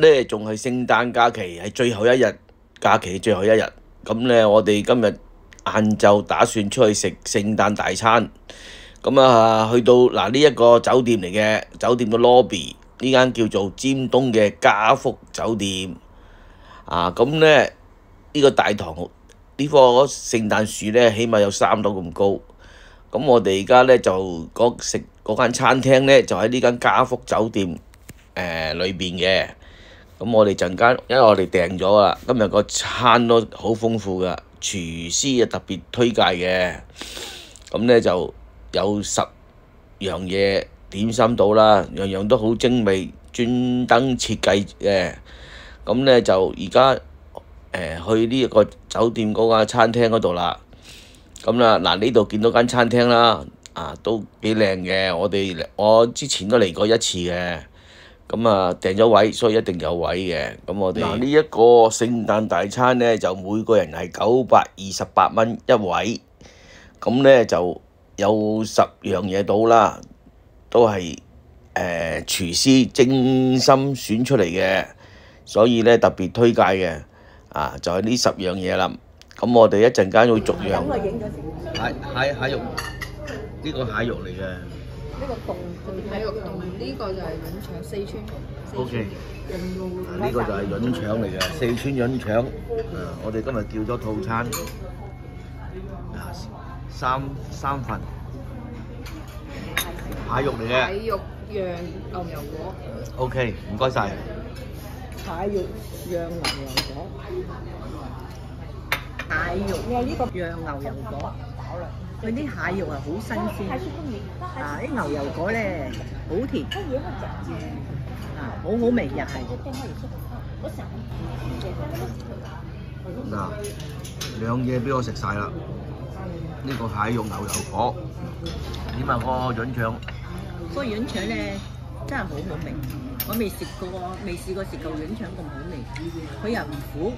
咧仲係聖誕假期，係最後一日假期最後一日。咁咧，我哋今日晏晝打算出去食聖誕大餐。咁啊，去到嗱呢一個酒店嚟嘅，酒店嘅 lobby 呢間叫做尖東嘅嘉福酒店。咁咧呢個大堂呢棵聖誕樹咧，起碼有3樓咁高。咁我哋而家咧就食嗰間餐廳咧，就喺呢間嘉福酒店裏邊嘅。咁我哋陣間，因為我哋訂咗啦，今日個餐都好豐富噶，廚師啊特別推介嘅。咁咧就有10樣嘢點心到啦，樣樣都好精美，專登設計嘅。咁咧就而家去呢一個酒店嗰間餐廳嗰度啦。咁啦，嗱呢度見到間餐廳啦，都幾靚嘅。我之前都嚟過一次嘅。咁訂咗位，所以一定有位嘅。咁我哋呢一個聖誕大餐咧，就每個人係928蚊一位。咁咧就有10樣嘢到啦，都係廚師精心選出嚟嘅，所以咧特別推介嘅。就係呢10樣嘢啦。咁我哋一陣間會逐樣。蟹肉，呢個蟹肉嚟嘅。呢個凍蟹肉凍，呢個就係潤腸四川。O.K. 呢個就係潤腸嚟嘅，四川潤腸。我哋今日叫咗套餐，三份蟹肉嚟嘅。蟹肉釀牛油果。O.K. 唔該晒。蟹肉釀牛油果。蟹肉呢個釀牛油果。佢啲蟹肉係好新鮮，啲牛油果咧好甜，好好味又係。嗱，2嘢俾我食晒啦。呢個蟹肉牛油果，點啊個潤腸？個潤腸咧真係好好味，我未試過食過潤腸咁好味。佢又唔苦，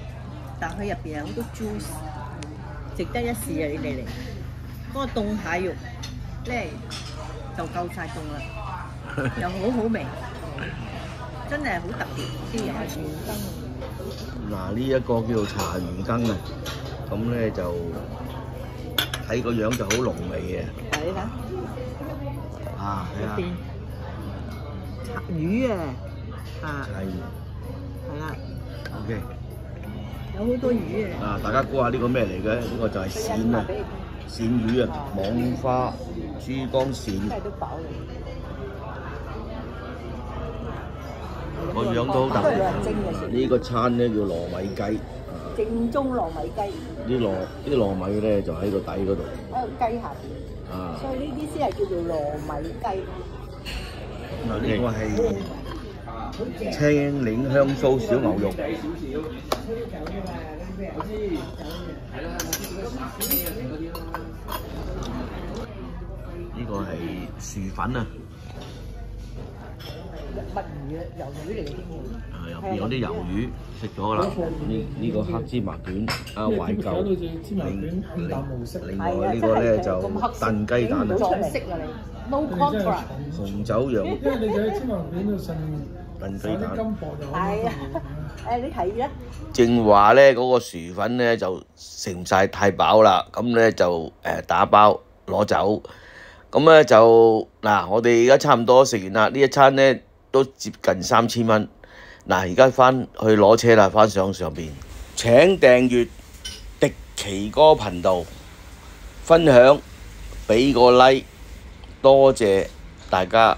但佢入邊有好多 juice， 值得一試啊！你哋嚟。嗰個凍蟹肉咧就夠晒凍啦，又好好味，真係好特別啲嘢。嗱，呢一個叫做茶魚羹啊，咁咧就睇個樣就好濃味嘅。你睇，係啊。茶魚啊，茶魚。係啦。O.K. 有好多魚啊。大家估下呢個咩嚟嘅？呢個就係鱔啊。鱔魚啊，網花、珠江鱔，個樣都好特別。呢個餐咧叫糯米雞，正宗糯米雞。啲糯米咧就喺個底嗰度。喺個雞下邊。所以呢啲先係叫做糯米雞。嗱，呢個係青檸香酥小牛肉。呢個係薯粉啊！墨魚啊，魷魚嚟嘅添。入邊有啲魷魚，食咗啦。呢個黑芝麻卷，懷舊。另外呢個咧就燉雞蛋啊。撞色啊你 ，no contract。紅酒羊。因為你就喺芝麻卷度燉雞蛋。係啊，你睇啊。正話咧，嗰個薯粉咧就食唔晒太飽啦，咁咧就打包攞走。咁咧就我哋而家差唔多食完啦，呢一餐咧都接近3000蚊。而家翻去攞車啦，翻上邊。請訂閱迪奇哥頻道，分享，俾個 like，多謝大家。